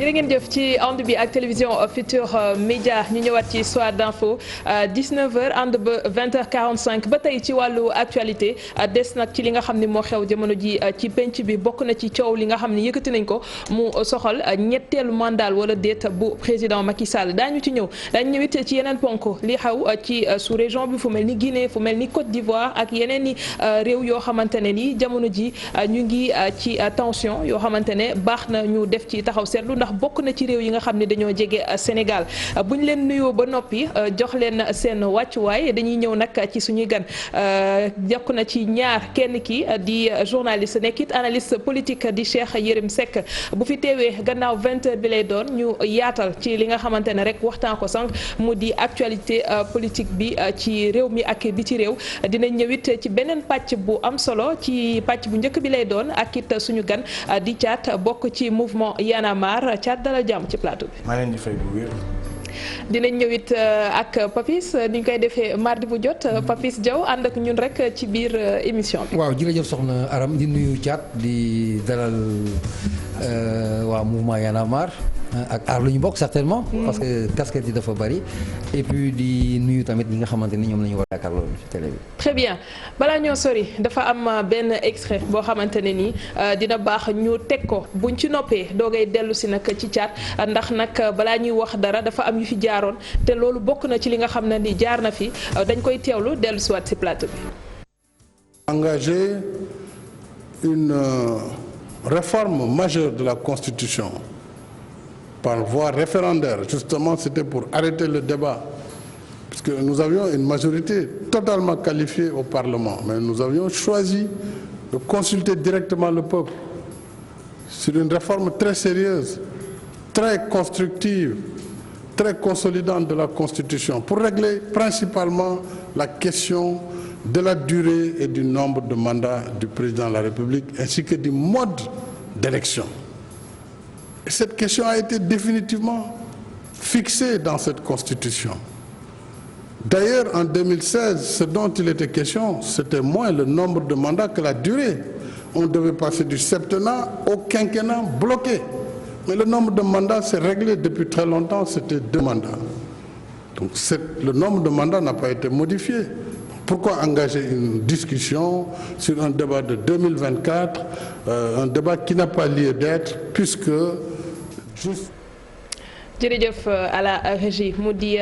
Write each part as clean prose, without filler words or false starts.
jërë ngeen jëf ci ànd bi ak télévision Futurs Médias ñu ñëwaat ci soir d'info 19h ànd ba 20h45 ba tey ci wàllu actualité des nag ci li nga xam ne moo xew jamono ji ci penc bi bokk na ci coow li nga xam ne yëkkati nañ ko mu soxal ñetteelu mandat wala déet bu président Macky Sall daañu ci ñëw daañu ñëwit ci yeneen ponk li xew ci sous-région bi fu mel ni Guinée fu mel ni Côte d'Ivoire ak yeneen i réew yoo xamante ne ni jamono ji ñu ngi ci tension yoo xamante ne baax na ñu def ci taxaw seetlu ndax bokk na ci réew yi nga xam ne dañoo jege Sénégal bu ñu leen nuyoo ba noppi jox leen seen wàccuwaay dañuy ñëw nag ci suñuy gan jokk na ci ñaar kenn ki di journaliste nekkit analyste politique di Cheikh Yérim Seck bu fi teewee gannaaw 20h bi lay doon ñu yaatal ci li nga xamante ne rek waxtaan ko sànq mu di actualité politique bi ci réew mi ak bi ci réew dinañ ñëwit ci beneen pàcc bu am solo ci pàcc bu njëkk bi lay doon ak it suñu gan di Thiat bokk ci mouvement Y'en a marre Thiat dalal jàmm ci plateau bi. maa leen di fay bu wér. dinañ ñëwit ak Papis ni ñu koy defee mardi bu jot Papis Diaw ànd ak ñun rek ci biir émission bi. waaw jërëjëf soxna Aram di nuyu Thiat di dalal waa mouvement Y'en a marre ak aar lu ñu bokk certainement. parce que casquette yi dafa bari. et puis di nuyu tamit ñi nga xamante ni ñoom la ñu war a yaakaar loolu ci télé bi. très bien balaa ñoo sori dafa am benn extrait boo xamante ne nii dina baax ñu teg ko buñ ci noppee doogay dellu si nag ci Thiat ndax nag balaa ñuy wax dara dafa am yu fi jaaroon te loolu bokk na ci li nga xam ne ni jaar na fi dañ koy teewlu dellu si waat si plateau bi. Engager une réforme majeure de la Constitution par voie référendaire, justement, c'était pour arrêter le débat, puisque nous avions une majorité totalement qualifiée au Parlement, mais nous avions choisi de consulter directement le peuple sur une réforme très sérieuse, très constructive, très consolidante de la Constitution, pour régler principalement la question de la durée et du nombre de mandats du président de la République, ainsi que du mode d'élection. Et cette question a été définitivement fixée dans cette Constitution. D'ailleurs, en 2016, ce dont il était question, c'était moins le nombre de mandats que la durée. On devait passer du septennat au quinquennat bloqué. Mais le nombre de mandats s'est réglé depuis très longtemps, c'était 2 mandats. Donc le nombre de mandats n'a pas été modifié. Pourquoi engager une discussion sur un débat de 2024, un débat qui n'a pas lieu d'être, puisque juste... jërëjëf à la régie mu di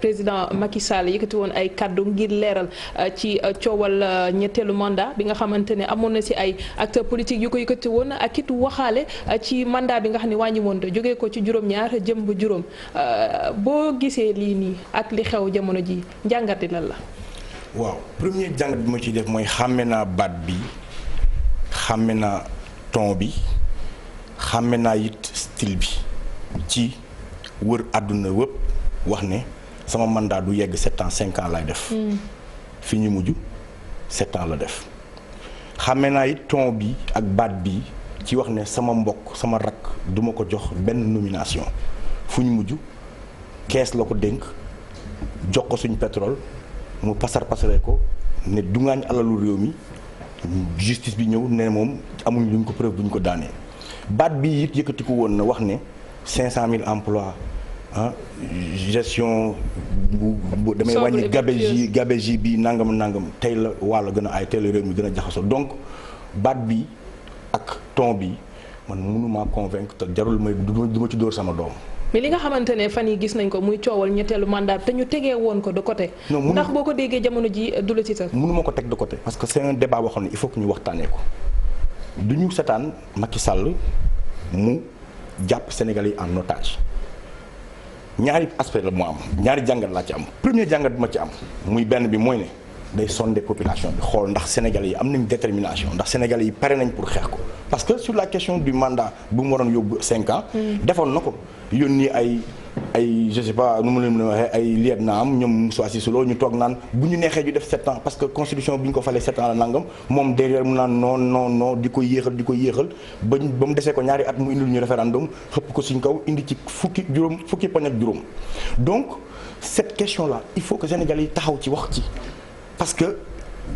président Macky Sall yëkkati woon ay kaddu ngir leeral ci coowal ñetteelu mandat bi nga xamante ne amoon na ci ay acteurs politiques yu ko yëkkati woon ak it waxaale ci mandat bi nga xam ne wàññi woon te jógee ko ci juróom-ñaar jëm ba juróom boo gisee lii nii ak li xew jamono ji njàngati lan la. waaw premier jàngat bi ma ciy def mooy xàmme naa baat bi xàmme naa ton bi xàmme naa it style bi ci wër àdduna wëpp wax ne sama mandat du yegg 7 ans 5 ans lay def. fi ñu mujj 7 ans la def. xàmme naa it ton bi ak baat bi ci wax ne sama mbokk sama rakk duma ko jox benn nomination fu ñu mujj kees la ko dénk jox ko suñu pétrole. mu pasaree ko ne du ngaañ alalu réew mi justice bi ñëw ne moom amuñ luñ ko preuve buñ ko daanee baat bi it yëkkati ko woon na wax ne 500 000 emplois gestion bu damay wàññi gabegie bi nangam tey la wàll gën a ay tey la réew mi gën a jaxasoo donc baat bi ak ton bi man mënuma convaincre te jarul may du ma ci dóor sama doom. mais li nga xamante ne fan yi gis nañ ko muy coowal ñetteelu mandat te ñu tegee woon ko de côté. ndax boo ko déggee jamono ji du la tiital. mënuma ko teg de côté parce que c'est un débat boo xam ne il faut que ñu waxtaanee ko du ñu setaan Macky Sall mu jàpp Sénégalais yi en otage ñaari aspect la mu am ñaari jàngat laa ci am premier jàngat bi ma ci am muy benn bi mooy ne day sonder population bi xool ndax Sénégalais yi am nañ détermination ndax Sénégalais yi pare nañ pour xeex ko parce que sur la question du mandat bu mu waroon yóbbu 5 ans. defoon na ko yónni ay je sais pas nu mu leen mën a waxee ay liet na am ñoom Moussa Cissé Lo ñu toog naan bu ñu neexee ñu def 7 ans parce que constitution bi ñu ko falee 7 ans la nangam moom derrière mu naan non di ko yéexal ba mu desee ko ñaari at mu indil ñu référendum xëpp ko suñ kaw indi ci fukki poñ ak juróom donc cette question là il faut que Sénégalais yi taxaw ci wax ci parce que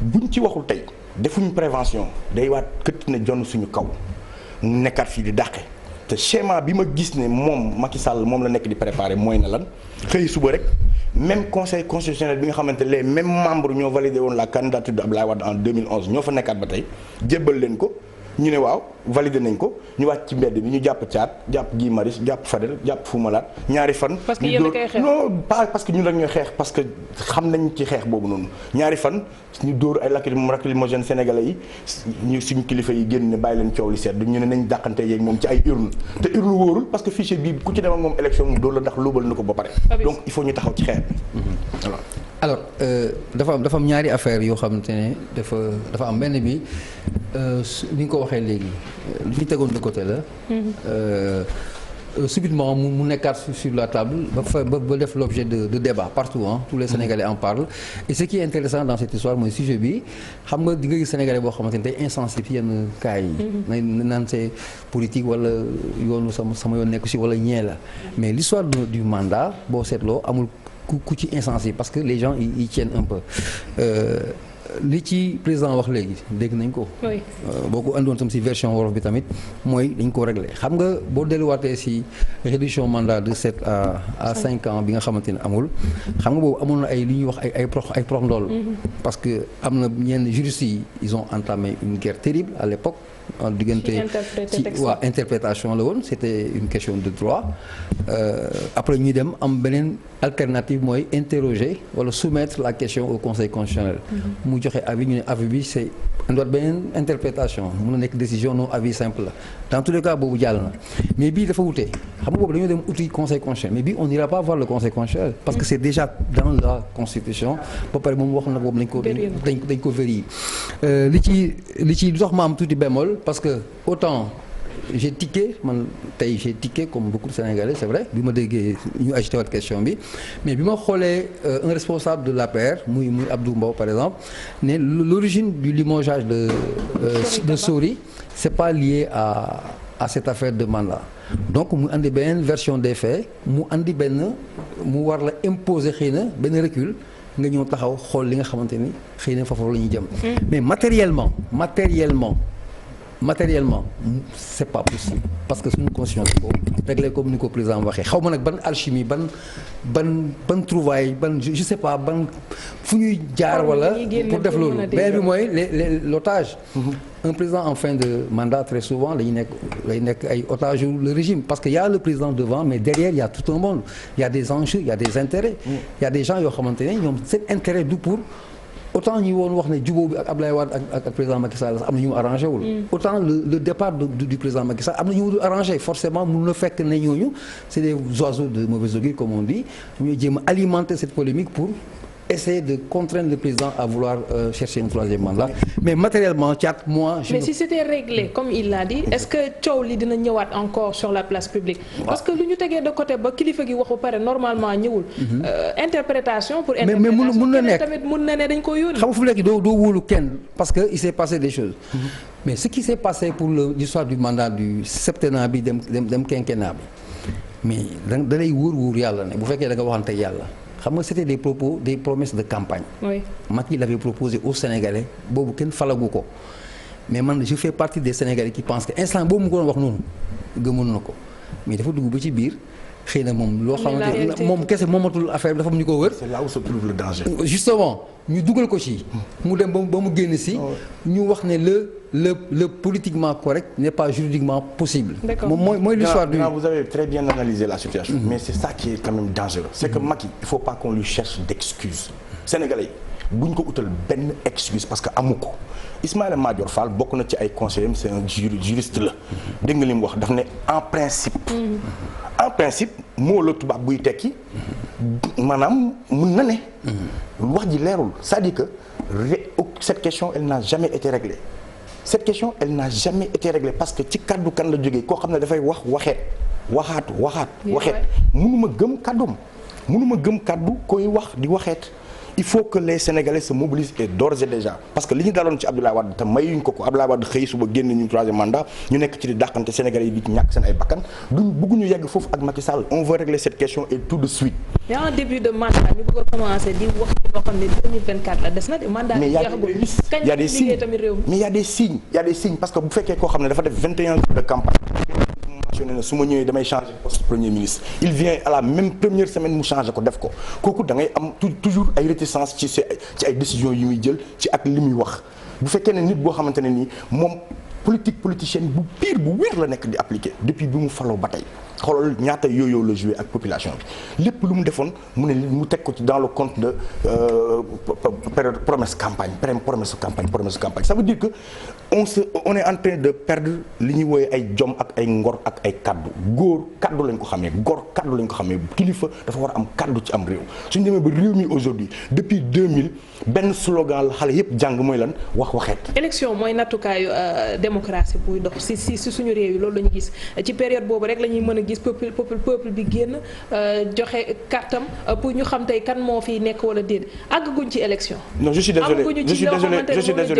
buñ ci waxul tey defuñu prévention day waat këtt na jonn suñu kaw nekkaat fii di dàqe te schéma bi ma gis ne moom Macky Sall moom la nekk di préparer mooy na lan xëy suba rek même conseil constitutionnel bi nga xamante les mêmes membres ñoo validé woon la candidature de Abdoulaye Wade en 2011 ñoo fa nekkaat ba tey jébbal leen ko ñu ne waaw validé nañ ko ñu wàcc ci mbedd bi ñu jàpp Thiat jàpp Guy Marius jàpp Fadel jàpp Fou Malade ñaari fan. parce que yéen a koy xeex non pas parce que ñun rek ñooy xeex parce que xam nañ ci xeex boobu noonu ñaari fan ñu dóor ay lacrymogène sénégalais yi ñu suñu kilifa yi génn ne bàyyi leen coow li seet ñu ne nañ dàqante yeeg moom ci ay urne te urne wóorul parce que fichier bi ku ci dem ak moom élection mu dóor la ndax lóobal na ko ba pare. donc il faut ñu taxaw ci xeex bi. voilà. alors dafa am ñaari affaire yoo xamante ne dafa am benn bi ni nga ko waxee léegi li ñu tegoon de côté la. Subitement mu nekkaat sur la table ba def l'objet de débat partout hein, tous les Sénégalais en parlent et ce qui est intéressant dans cette histoire mooy sujet bi xam nga di nga gis Sénégalais boo xamante ne tey insensible ci yenn cas yi. naan c'est politique wala yoonu sama yoon nekk ci wala ñee la mais l'histoire du mandat boo seetloo amul ku ci insensible parce que les gens ils tiennent un peu. li ci président wax léegi dégg nañ ko. boo ko andoon tam ci version wolof bi tamit mooy dañ ko réglé xam nga boo delluwaatee ci réduction mandat de 7 à 5 ans bi nga xamante ne amul. xam nga boobu amoon na ay li ñuy wax ay prox ndool parce que am na ñenn juristes yi ils ont entamé une guerre terrible à l'époque en diggante ci waa interprétation la woon c'était une question de droit après ñuy dem am beneen alternative mooy interroger wala soumettre la question au conseil constitutionnel mu joxe avis ñu ne avis bi c'est ndoot beneen interprétation mun na nekk décision non avis simple la dans tous les cas boobu jàll na mais bii dafa wutee xam nga boobu dañoo dem uti conseil constitutionnel mais bii on n'ira pas voir le conseil constitutionnel parce que c'est déjà dans la constitution ba pare moom wax na boobu dañ ko vérifier li ci lu tax ma am tuuti bémol parce que autant j'ai tiqué man tey j'ai tiqué comme beaucoup de Sénégalais c'est vrai bi ma déggee ñu agité waat question bi mais bi ma xoolee un responsable de l'APR muy Abdou Mbow par exemple ne l'origine du limogeage de Sori c'est pas lié à cette affaire de mandat donc mu andi benn version des faits mu andi mu war la imposer xëy na benn recul nga ñëw taxaw xool li nga xamante ni xëy na foofu la ñuy jëm mais matériellement c'est pas possible parce que suñu constitution bi ko réglé comme ni ko président waxee xaw ma nag ban alchimie ban trouvaille je sais pas fu ñuy jaar wala pour def loolu beneen bi mooy l'otage un président en fin de mandat très souvent lay nekk ay otage le régime parce que y a le président devant mais derrière il y a tout un monde il y a des enjeux il y a des intérêts il y a des gens yoo xamante ne ñoom seen intérêt du pour autant ñi woon wax ne jubóo bi ak Abdoulaye Wade ak président Macky Sall am na ñu mu arrangé wul autant le départ du président Macky Sall am na ñu mu arrangé forcément mun na fekk ne ñooñu c'est des oiseaux de mauvais augure comme on dit ñuy jéem a alimenter cette polémique pour essayer de contraindre le président à vouloir chercher un troisième mandat mais matériellement mais si c'était réglé comme il l'a dit est-ce que coow li dina ñëwaat encore sur la place publique parce que lu ñu tegee de côté ba kilifa gi wax ba pare normalement ñëwul interprétation pour mais mun na nekk tamit mun na ne dañ ko yónni xam nga fu mu nekk doo wóolu kenn parce que il s'est passé des choses mais ce qui s'est passé pour l'histoire du mandat du septennat bi dem quinquennat bi mais da lay wóor yàlla ne bu fekkee da nga waxante yàlla xam nga c'était des propos des promesses de campagne. oui Macky l'avait proposé aux Sénégalais boobu kenn falagu ko mais man je fais partie des Sénégalais qui pensent que instant boobu mu ko doon wax noonu gëmoon na ko mais dafa dugg ba ci biir xëy na moom loo xamante moom kese moomatul affaire bi dafa am ñu ko wër. c'est là où se trouve le danger. justement ñu dugal ko ci. mu dem ba mu génn si. ñu wax ne le politiquement correct n'est pas juridiquement possible. moom mooy l'histoire du. Vous avez très bien analysé la situation. mais c'est ça qui est quand même dangereux. c'est que Macky il faut pas qu'on lui cherche d'excuses. Sénégalais buñ ko utal benn excuse parce que amu ko Ismaïla Madior Fall bokk na ci ay conseillers c'est un juriste la. dégg nga li mu wax daf ne en principe moo la tubaab buy tekki maanaam mun na ne. wax ji leerul c'est-à-dire que cette question elle n'a jamais été réglée. cette question elle n'a jamais été réglée parce que ci kaddu kan la jógee koo xam ne dafay waxeet waxeet mënuma gëm kaddu koy wax di waxeet. il faut que les Sénégalais se mobilisent et d'ores et déjà parce que li ñu daloon ci Abdoulaye Wade te mayuñ ko Abdoulaye Wade xëy suba génn ñu troisième mandat ñu nekk ci di dàqante Sénégalais yi di ci ñàkk seen ay bakkan bëgguñu yegg foofu ak Macky Sall on veut régler cette question et tout de suite. y a un début de mandat ñu bëgg a commencer di wax ci loo xam ne 2024 la des na de mandat bi jeexagul mais y a des signes mais y a des signes parce que bu fekkee koo xam ne dafa def 21 jours de campagne ne su ma ñëwee damay changer poste premier ministre il vient à la même première semaine mu changer ko def ko kooku da ngay am toujours ay réticence ci ay décisions yu muy jël ci ak li muy wax bu fekkee ne nit boo xamante ne nii moom politicienne bu pire bu wér la nekk di appliquer depuis bi mu faloo ba tey xoolal ñaata yooyu la joué ak population bi lépp lu mu defoon mu teg ko ci dans le compte de période promesse campagne ça veut dire que on est en train de perdre li ñuy wooyee ay jom ak ay ngor ak ay kaddu góor kaddu lañ ko xamee gor kaddu lañ ko xamee kilifa dafa war a am kaddu ci am réew suñu demee ba réew mi aujourd'hui depuis 2000 benn slogan la xale yépp jàng mooy lan waxeet. élection mooy nattukaayu démocratie buy dox si suñu réew yi loolu la ñu gis ci période boobu rek la ñuy mën a gis peuple bi génn joxe kartam pour ñu xam tey kan moo fi nekk wala déet àgguñ ci élection. non je suis désolé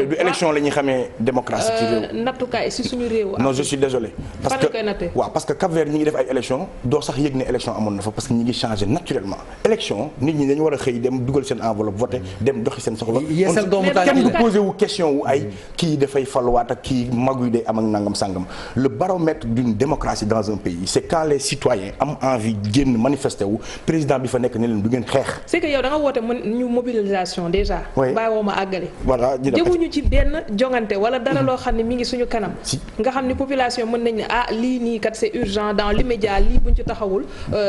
du élection la ñuy xamee démocratie ci réew. nattukaay si suñu réew. non je suis désolé. parce que Cap-Vert ñi ngi def ay élection doo sax yëg ne élection amoon na fa parce que ñi ngi changé naturellement élection nit ñi dañu war a xëy dem dugal seen enveloppe voté dem doxi seen soxla. kenn du posé wu question wu ay kii dafay faluwaat ak kii magu yi day am ak nangam sangam le baromètre d'une démocratie dans un pays c'est quand les citoyens am envie génn manifester wu président bi fa nekk ne leen du ngeen xeex. c'est que yow da nga woote ñu mobilisation déjà. oui bàyyi woo ma àggale. voilà jëmuñu ci benn jongante wala dara loo xam ne mi ngi suñu kanam. nga xam ne population mën nañ ne lii nii kat c'est urgent dans l'immédiat lii buñ ci taxawul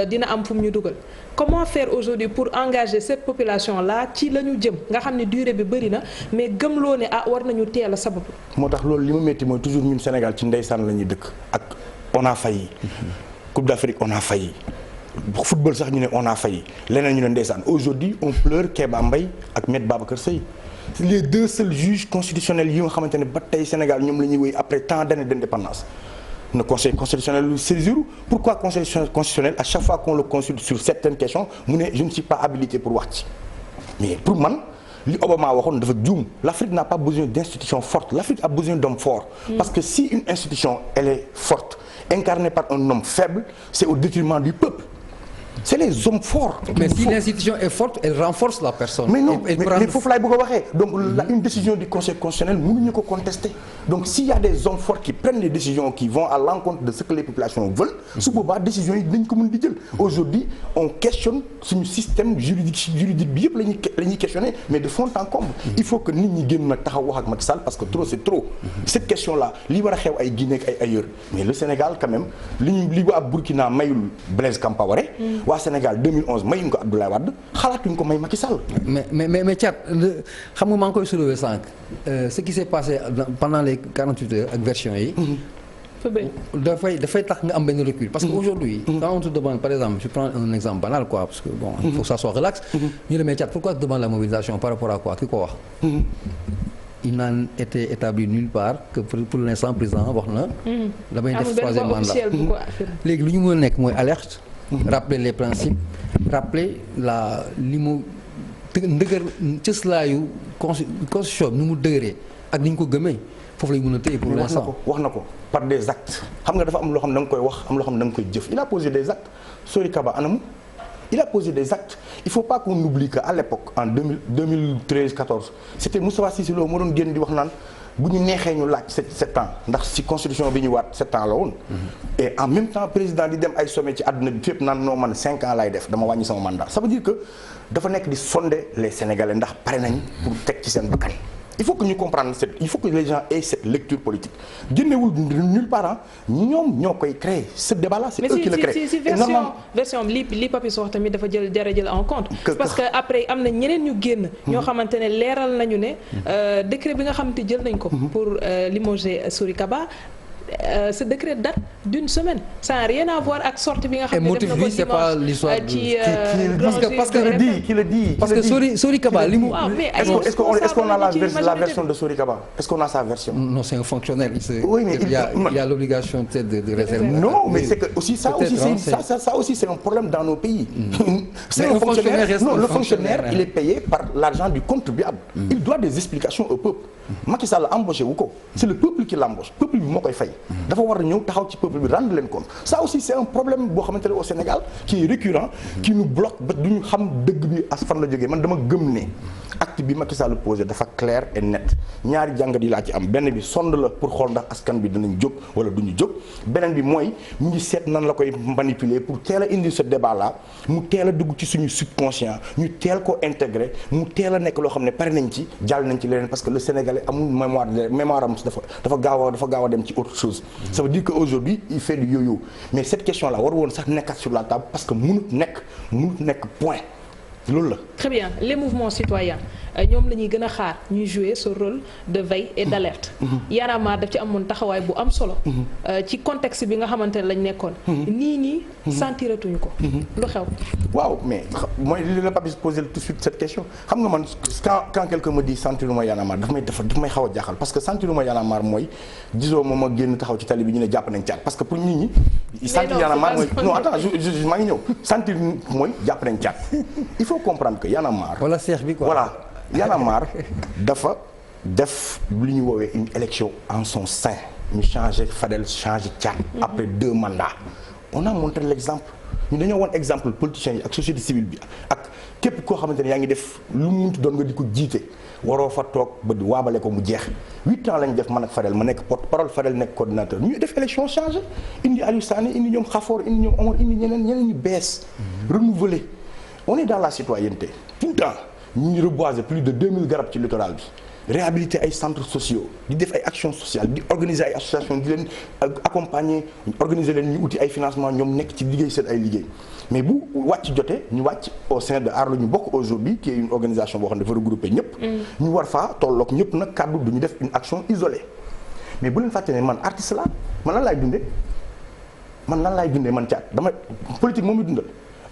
dina am fu mu ñu dugal. comment faire aujourd'hui pour engager cette population là ci la ñu jëm nga xam ne durée bi bëri na mais gëmloo ne war nañu teel a sababu. moo tax loolu li ma métti mooy toujours ñun Sénégal ci ndeysaan la ñuy dëkk ak on a failli Coupe d'Afrique on a failli football sax ñu ne on a failli leneen ñu ne ndeysaan aujourd'hui on pleure Kéba Mbaye ak Me Babacar Sèye les deux seuls juges constitutionnels yi nga xamante ne ba tey Sénégal ñoom la ñuy wéy après tant d'années d'indépendance. Le conseil constitutionnel le saisir. Pourquoi conseil constitutionnel à chaque fois qu'on le consulte sur certaines questions mu ne je ne suis pas habilité pour wax ci mais pour man li Obama waxoon dafa juum l'Afrique n'a pas besoin d'institutions fortes l'Afrique a besoin d'hommes forts parce que si une institution elle est forte incarnée par un homme faible c'est au détriment du peuple. C'est les hommes forts. Mais si l'institution est forte, elle renforce la personne. Mais non, mais foofu laay bëgg a waxee donc une décision du conseil constitutionnel mënuñu ko contester donc s'il y a des hommes forts qui prennent des décisions qui vont à l'encontre de ce que les populations veulent su boobaa décisions yi dinañ ko mën di jël aujourd'hui on questionne suñu système juridique bi yëpp la ñuy questionner mais de fond en comble il faut que nit ñi génn nag taxaw wax ak Macky Sall parce que trop c'est trop cette question là li war a xew ay Guinée ak ay ailleurs mais le Sénégal quand même li waa Burkina mayul Blaise Compaoré waa Sénégal 2011 mayuñ ko Abdoulaye Wade xalaatuñ ko may Macky Sall. mais Thiat xam nga maa ngi koy soulever sànq ce qui s'est passé pendant les 48 heures ak version yi. dafay tax nga am benn recul. parce que aujourd'hui quand on te demande par exemple je prends un exemple banal quoi parce que bon il faut que ça soit relax. ñu ne mais Thiat pourquoi tu demandes la mobilisation par rapport à quoi ki ko wax. il n'a été établi nulle part que pour l'instant président wax na. damay def troisième mandat léegi lu ñu mën a nekk mooy alerte. rappeler les principes rappeler li mu ndëgër cëslaayu constitution nu mu dëgëree ak ni ñu ko gëmee foofu lañ mën a téye pour l'instant wax na ko par des actes xam nga dafa am loo xam ne da nga koy wax am loo xam ne da nga koy jëf il a posé des actes Sori Kaba anamu il a posé des actes il faut pas qu'on oublie que à l'époque en 2013-14 c'était Moustapha Cissé Lo moo doon génn di wax naan bu ñu neexee ñu laaj 7 ans ndax ci constitution bi ñu waat 7 ans la woon. et en même temps président di dem ay sommet ci àdduna bi fépp naan noo man 5 ans lay def dama wàññi sama mandat ça veut dire que dafa nekk di sonder les Sénégalais ndax pare nañ pour teg ci seen bakkan. il faut que ñu comprendre il faut que les gens aient cette lecture politique génnewul nulle part ñoom ñoo koy créer ce débat là c'est eux qui le créent. mais si version li Papis wax tamit dafa jël en compte. parce que après am na ñeneen ñu génn. ñoo xamante ne leeral nañu ne décret bi nga xamante jël nañ ko. pour limoger Sori Kaba. Ce décret date d'une semaine ça n'a rien à voir ak sortie bi nga xam ne def na ko c'est pas l'histoire ci qui le dit parce que Sori Kaba li mu est-ce qu'on a la version de Sori Kaba est-ce qu'on a sa version non c'est un fonctionnaire oui mais il y a l'obligation peut-être de réserver non mais c'est que aussi ça aussi c'est un problème dans nos pays c'est un fonctionnaire non le fonctionnaire il est payé par l'argent du contribuable il doit des explications au peuple. Macky Sall embauché wu ko. c'est le peuple qui l'embauche peuple bi moo koy fay. dafa war a ñëw taxaw ci peuple bi rendre leen compte ça aussi c'est un problème boo xamante ne au Sénégal qui est récurrent qui nous bloque ba du ñu xam dëgg bi as fan la jógee man dama gëm ne acte bi Macky Sall posé dafa clair et net ñaari jàngat yi laa ci am benn bi sonde la pour xool ndax askan bi dinañ jóg wala du ñu jóg beneen bi mooy mu ngi seet nan la koy manipuler pour teel a indi ce débat là mu teel a dugg ci suñu subconscient ñu teel ko intégrer mu teel a nekk loo xam ne pare nañ ci jàll nañ ci leneen parce que le Sénégalais amul mémoire am dafa gaaw a dem ci autre chose. ça veut dire que aujourd'hui il fait du yo-yo mais cette question là war woon sax nekkat sur la table parce que mënut nekk point loolu la. très bien les mouvements citoyens ñoom la ñuy gën a xaar ñuy jouer ce rôle de veille et d'alerte. Y'en a marre daf ci amoon taxawaay bu am solo. ci contexte bi nga xamante ne lañ nekkoon. nii sentiratuñu ko. lu xew. waaw mais mooy li la Papis poser tout de suite cette question xam nga man quand quelqu'un me dit sentiruma Y'en a marre daf may xaw a jaaxal parce que sentiruma Y'en a marre mooy gisoo moom a génn taxaw ci tali bi ñu ne jàpp nañ caat parce que pour nit ñi. sentir Y'en a marre mooy non attends je maa ngi ñëw sentir mooy jàpp nañ caat il faut comprendre que Y'en a marre. wala seex bi quoi voilà. Y'en a marre dafa def li ñu woowee une élection en son sein ñu changé Fadel changé Thiat après 2 mandats on a montré l'exemple ñu dañoo woon exemple politiciens yi ak société civile bi ak képp koo xamante ne yaa ngi def lu mu munti doon nga di ko jiite waroo fa toog ba di waabale ko mu jeex 8 ans lañ def man ak Fadel ma nekk porte-parole Fadel nekk coordinateur ñu def élection changé indi Aliou Sané indi ñoom Khafor indi ñoom Omar indi ñeneen ñu bees renouveler on est dans la citoyenneté tout le temps ñu ngi reboiser plus de 2000 garab ci littoral bi réhabiliter ay centres sociaux di def ay actions sociales di organiser ay associations di leen accompagner organiser leen ñu uti ay financement ñoom nekk ci liggéey seen ay liggéey mais bu wàcc jotee ñu wàcc au sein de Aar la ñu bokk aujourd'hui qui est une organisation boo xam ne dafa regrouper ñëpp. ñu war faa tolloog ñëpp nag kàddu du ñu def une action isolée mais bu leen fàtte ne man artiste la man lan laay dundee man Thiat dama politique moom mi dundal.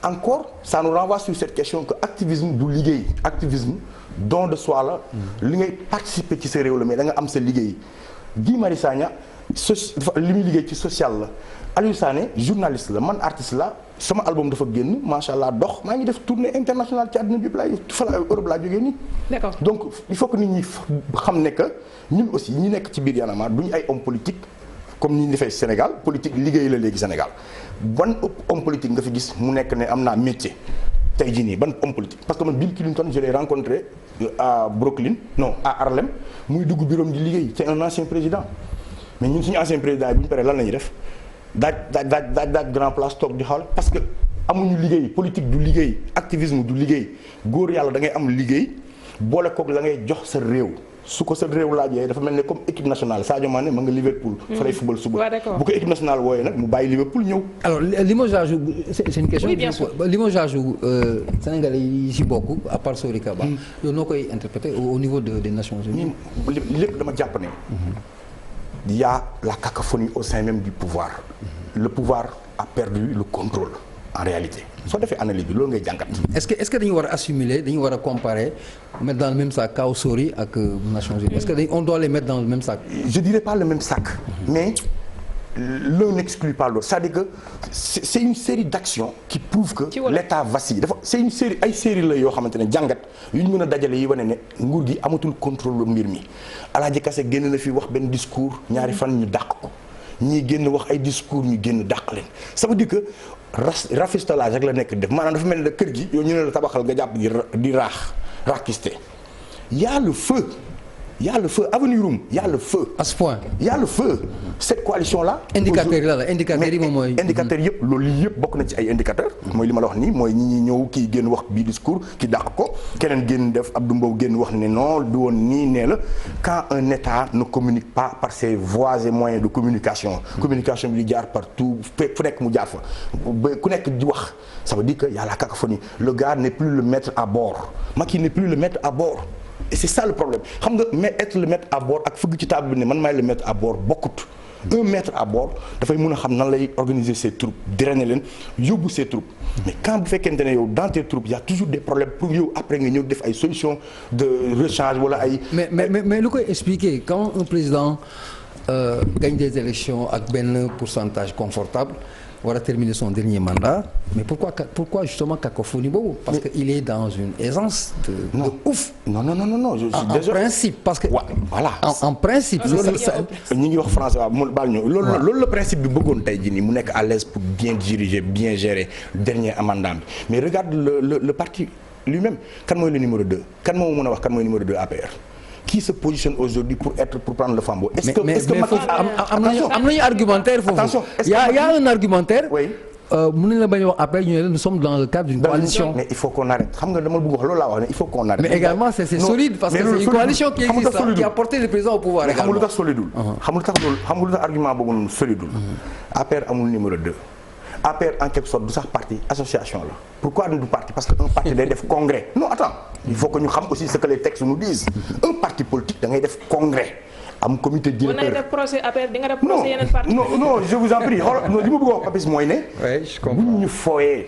Encore ça nous renvoie sur cette question que activisme du liggéey activisme don de soi la li ngay participer ci sa réew la mais da nga am sa liggéey Guy Marius Sagna li muy liggéey ci social la Aliou Sané journaliste la man artiste la sama album dafa génn macha allah dox maa ngi def tournée internationale ci àdduna bi yëpp laay fa la Europe laa jógee nii. D'accord. Donc il faut que nit ñi xam ne que ñun aussi ñi nekk ci biir Y'en a marre duñu ay hommes politiques comme ni ñu defee Sénégal politique liggéey la léegi Sénégal. ban homme politique nga fi gis mu nekk ne am naa métier tey jii nii ban homme politique parce que man Bill Clinton je l'ai rencontré à Brooklyn non à Harlem muy dugg bureau di liggéey c'est un ancien président mais ñun suñu ancien président yi bu ñu paree lan la ñuy def daaj grand place toog di xool parce que amuñu liggéey politique du liggéey activisme du liggéey góor yàlla da ngay am liggéey boole koog la ngay jox sa réew. su ko sa réew laajee dafa mel ne comme équipe nationale Sadio Mané ma nga Liverpool. fa lay football suba bu ko équipe nationale wooyee nag mu bàyyi Liverpool ñëw. alors limogeage c'est une question. Oui, bien sûr. Limogeage Sénégalais yi ci bokk à part Sori Kaba. yow noo koy interpréter au niveau des Nations Unies. lépp dama jàpp ne. il y a la cacophonie au sein même du pouvoir. Le pouvoir a perdu le contrôle en réalité. soo defee analyse bi loolu ngay jàngat. est-ce que dañu war a assimiler dañu war a comparer mettre dans le même sac Kaw Sori ak Nations Unies. est-ce que on doit les mettre dans le même sac. je dirais pas le même sac. mais l'un n'exclut pas l'autre c'est-à-dire que c'est une série d'actions qui prouvent que l'État vacille dafa c'est une série ay série la yoo xamante ne jàngat yu ñu mën a dajale yi wane ne nguur gi amatul contrôle mbir mi Alaaji Kassé génn na fi wax benn discours ñaari fan ñu dàq ko ñii génn wax ay discours ñu génn dàq leen ça veut dire que rafistolage rek la nekk def maanaam dafa mel ne kër gi yow ñu ne la tabaxal nga jàpp di raakiste y a le feu avenue Roume y a le feu. à ce point. y a le feu cette coalition là. indicateurs yi la indicateurs yi moom mooy. indicateurs yëpp loolu yëpp bokk na ci ay indicateurs. mooy li ma la wax nii mooy ñi ñëw kii génn wax bii discours ki dàq ko keneen génn def Abdou Mbow génn wax ne non du woon nii nee la quand un État ne communique pas par ses voies et moyens de communication. communication bi di jaar partout fu nekk mu jaar fa ba ku nekk di wax ça veut dire que y a la cacophonie le gars n'est plus le maître à bord Macky n'est plus le maître à bord. et c'est ça le problème xam nga mais être le maître à bord ak fëgg ci table bi ne man maay le maître à bord bokkut un maître à bord dafay mën a xam nan lay organiser ses troupes drainer leen yóbbu ses troupes mais quand bu fekkente ne yow dans tes troupes y a toujours des problèmes pour yow après nga ñëw def ay solutions de rechange wala ay. mais lu koy expliquer quand un président gagne des élections ak benn pourcentage confortable war a terminer son dernier mandat mais pourquoi justement cacophonie boobu parce que il est dans une aisance de ouf. non je suis désolé en principe parce que voilà en principe ñi ngi wax français waaw mu baal ñu loolu le principe bi bëggoon tey jii nii mu nekk à l'aise pour bien diriger bien gérer dernier mandat bi mais regarde le parti lui-même kan mooy le numéro 2 kan moo mën a wax kan mooy numéro 2 APR qui se positionne aujourd'hui pour prendre le flambeau. Est-ce que Macky am nañu argumentaire foofu. Attention, il y a un argumentaire. Oui. mën nañu la bañ a wax après ñu ne nous sommes dans le cadre d'une coalition. mais il faut qu'on arrête xam nga dama bëgg wax loolu laa wax ne il faut qu'on arrête. mais également c'est solide parce que c'est une coalition qui existe qui a porté le président au pouvoir également. xam nga lu tax solidul. xam nga lu tax argument boobu noonu solidul. APR amul numéro 2. APR en quelque sorte du sax parti association la pourquoi du parti parce que un parti day def congrès non attends il faut que ñu xam aussi ce que les textes nous disent un parti politique da ngay def congrès am comité directeur. mën na def procès APR di nga def procès yeneen parti. non je vous en prie xool li ma bëgg a wax Papis mooy ne. oui je comprends bu ñu fooyee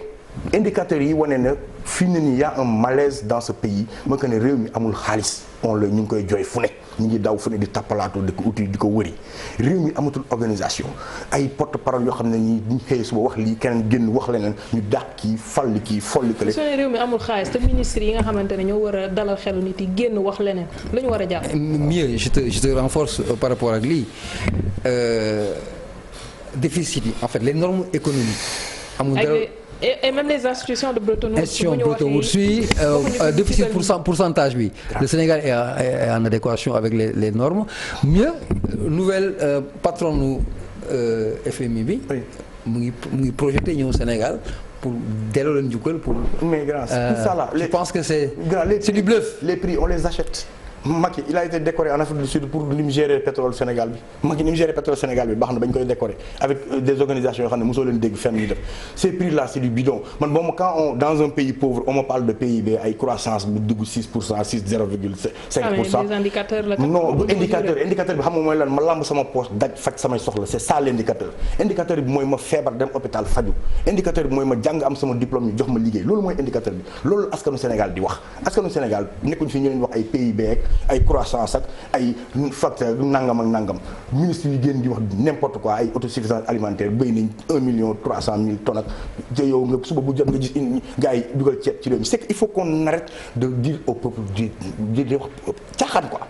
indicateurs yi wane na fii na ni y a un malaise dans ce pays moo que ne réew mi amul xaalis ñu ngi koy jooy fu ne ñu ngi daw fu ne di tappalaatoo di ko uti di ko wëri réew mi amatul organisation ay porte parole yoo xam ne ñi buñ xëyee suba wax lii keneen génn wax leneen ñu dàq kii falli kii folli kële. su ne réew mi amul xaalis te ministre yi nga xamante ne ñoo war a dalal xelu nit yi génn wax leneen la ñu war a jàpp. mieux je te renforce par rapport ak lii déficit yi en fait les normes économiques. amul dara et même les institutions de Bretton Woods. déficit pourcentage bi. le Sénégal est en adéquation avec les normes mieux nouvelle patron nu FMI bi. mu ngi projeté ñëw Sénégal pour delloo leen jukkal pour. mais grâce tout ça là je pense que c'est du bluff. les prix on les achète. Macky il a été décoré en Afrique du Sud pour ni mu gérer pétrole Sénégal bi Macky ni mu gérer pétrole Sénégal bi baax na bañ koy décorer avec des organisations yoo xam ne mosoo leen dégg fenn ñu def ces prix là c'est du bidon man boo ma quand on dans un pays pauvre on me parle de PIB ay croissance bu dugg 6% 0,5%. des indicateurs la non du indicateur bi xam nga mooy lan ma lamb sama poche daj faj samay soxla c'est ça l'indicateur indicateur bi mooy ma feebar dem hôpital faju indicateur bi mooy ma jàng am sama diplôme ñu jox ma liggéey loolu mooy indicateur bi loolu askanu Sénégal di wax askanu Sénégal nekkuñ fi ñu leen wax ay PIB ay croissance ak ay facteur nangam ak nangam ministre yi génn di wax n'importe quoi ay autosuffisance alimentaire béy nañ 1,3 million tonnes ak yow nga suba bu jot nga gis gars yi dugal ceeb ci réew mi c'est qu'il faut qu'on arrête de dire au peuple di wax caaxaan quoi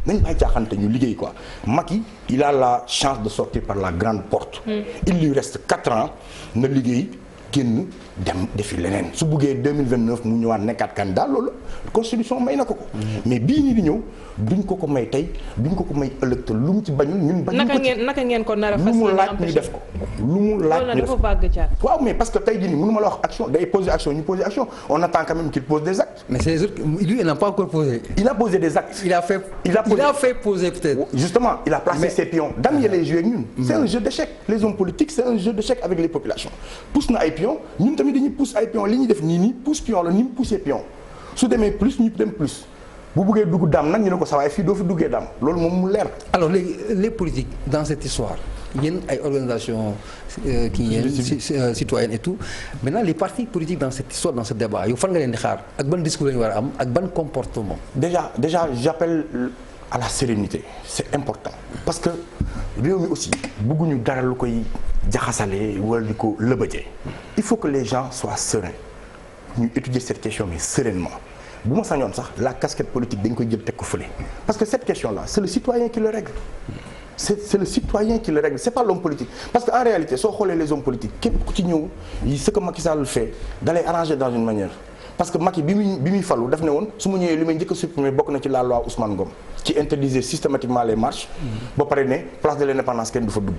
nañ bàyyi caaxaan te ñu liggéey quoi Macky il a la chance de sortir par la grande porte il lui reste 4 ans na liggéey génn dem defi leneen su buggee 2029 mu ñëwaat nekkaat candidat loolu constitution may na ko mais bii nii di ñëw duñ ko may tey duñ ko may ëllëg te lu mu ci bañul ñun bañul ko ci naka ngeen ko nar a fas lu mu laaj ñu def ko lu mu laaj ñu def ko waaw mais parce que tey jii nii mënu ma la wax action day poser action ñu poser action on attend quand même qu'il pose des actes mais c'est sûr lui il n'a pas encore posé il a posé des actes il a fait poser peut-être justement il a placé ses pions dam ya lay jouer ak ñun c'est un jeu d'échec les hommes politiques c'est un jeu d'échec avec les populations pousse na ay pions ñun tamit dañuy pousse ay pions li ñuy def nii pousse pion la ni mu poussé pion su demee plus ñu dem plus bu bëggee dugg daam nag ñu ne ko sawaay fii doo fi duggee daam loolu moom mu leer. alors les politiques dans cette histoire yéen ay organisations citoyennes et tout maintenant les partis politiques dans cette histoire dans ce débat yow fan nga leen di xaar ak ban discours la ñu war a am ak ban comportement. déjà j'appelle à la sérénité c'est important parce que réew mi aussi bëgguñu dara lu koy jaxasale wala di ko lëbëjee il faut que les gens soient sereins ñu étudier cette question mais sereinement bu ma sañoon sax la casquette politique dañ koy jël teg ko fële parce que cette question là c'est le citoyen qui le règle c'est le citoyen qui le règle c'est pas l'homme politique parce que en réalité soo xoolee les hommes politiques képp ku ci ñëw ce que Macky Sall fait da lay arranger dans une manière parce que Macky bi muy falu daf ne woon su ma ñëwee li may njëkk a supprimer bokk na ci la loi Ousmane Ngom qui interdisait systématiquement les marches ba pare ne place de l'indépendance kenn du fa dugg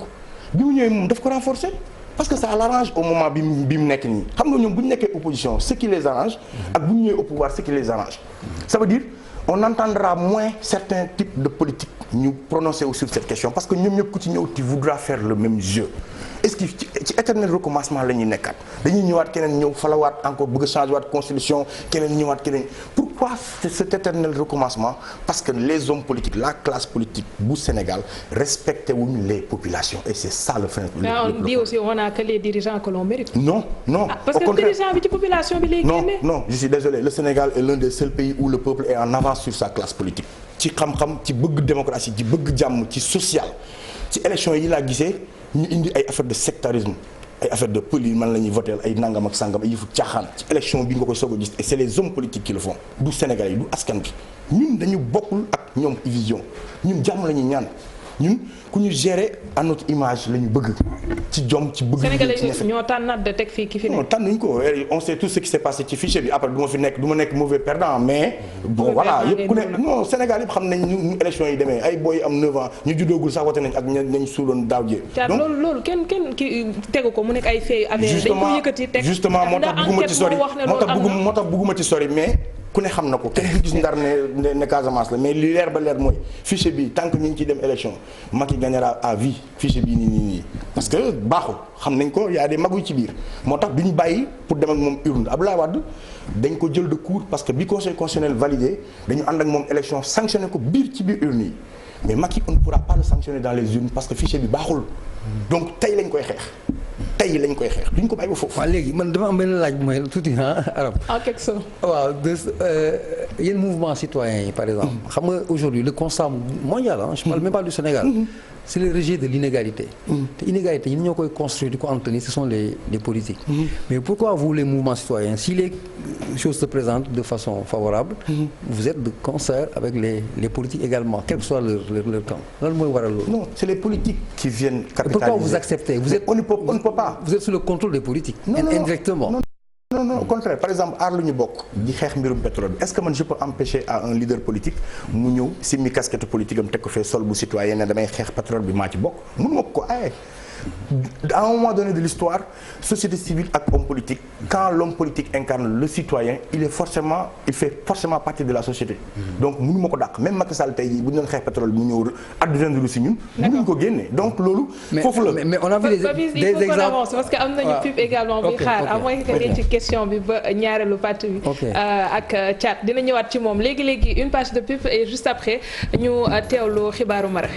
bi mu ñëwee moom daf ko renforcer parce que ça l'arrange au moment bi mu nekk nii xam nga ñoom bu ñu nekkee opposition ce qui les arrange ak bu ñu ñëwee au pouvoir ce qui les arrange ça veut dire on entendra moins certains types de politiques ñu prononcer sur cette question parce que ñoom ñëpp ku ci ñëw tu voudras faire le même jeu est-ce que ci éternel recommencement la ñuy nekkaat dañuy ñëwaat keneen ñëw falawaat encore bëgg a changer waat constitution keneen ñëwaat keneen pourquoi cet éternel recommencement parce que les hommes politiques la classe politique bu Sénégal respecté wuñu les populations et c'est ça le fait. on dit aussi on a que les dirigeants que l'on mérite. non parce que dirigeant bi ci population bi lay génne. non je suis désolé le Sénégal est l'un des seuls pays où le peuple est en avance sur sa classe politique ci xam-xam ci bëgg démocratie ci bëgg jàmm ci social ci élection yi laa gisee ñu indi ay affaire de sectarisme ay affaire de pël yi man la ñuy voter ay nangam ak sangam ay yëfu caaxaan ci élection bi nga koy soog a gis et c'est les hommes politiques qui le font du Sénégalais yi du askan bi ñun dañu bokkul ak ñoom vision ñun jàmm la ñuy ñaan ñun ku ñu gérer à notre image la ñu bëgg ci jom ci bëgg. Sénégalais ñoo tànnaat de teg fii ki fi nekk. non tànnuñ ko on sait tout ce qui s'est passé ci fichier bi après du ma fi nekk du ma nekk mauvais perdant mais. bon voilà yëpp ku ne non Sénégal yëpp xam nañ ñu élection yi demee ay boy am 9 ans ñu juddoogul sax wote nañ ak ñañ suuloon daaw jee. donc loolu kenn ki tegu ko mu nekk ay faits avérés. dañ ko yëkkati teg justement moo tax bugguma ci sori mais. ku ne xam na ko kenn du gis ndar ne Casamance la mais li leer ba leer mooy fichier bi tant que ñu ngi ciy dem élection Macky gagnera à vie fichier bi nii parce que baaxul xam nañ ko y a des maguy ci biir moo tax du ñu bàyyi pour dem ak moom urne Abdoulaye Wade dañ ko jël de court parce que bi conseil constitutionnel validé dañu ànd ak moom élection sanctionné ko biir ci biir urne yi mais Macky on ne pourra pas le sanctionner dans les urnes parce que fichier bi baaxul donc tey lañ koy xeex duñ ko bàyyi ba foofu. waaw léegi man dama am benn laaj bu may tuuti arab en quelque sorte. waaw yéen mouvement citoyen yi par exemple. xam nga aujourd'hui le constat mondial je parle même pas du Sénégal. c'est le rejet de l'inégalité. te inégalité ñun ñoo koy construire di ko entretenir ce sont les politiques. mais pourquoi vous les mouvements citoyens si les choses se présentent de façon favorable. vous êtes de concert avec les politiques également quel que soit leur camp lan mooy waral loolu. non c'est les politiques qui viennent capitaliser. pourquoi vous acceptez on ne peut pas. vous êtes sous le contrôle des politiques. indirectement. non au contraire par exemple aar lu ñu bokk di xeex mbirum pétrole bi est-ce que man je peux empêcher à un leader politique mu ñëw simmi casquette politique am teg ko fee sol bu citoyen ne damay xeex pétrole bi maa ci bokk mënuma ko aaye à un moment donné de l'histoire société civile ak homme politique quand l'homme politique incarne le citoyen il fait forcément partie de la société donc mënuma ko dàq même Macky Sall tey jii bu ñu doon xeex pétrole bi mu ñëw addu lu si ñun mënuñu ko génne donc loolu foofu la mais on a vu des exemples parce que am nañu pub également bi xaar à moins que ngeen ci question bi ba ñaareelu partie bi ak Thiat dina ñëwaat ci moom léegi une page de pub et juste après ñu teewlu xibaaru mara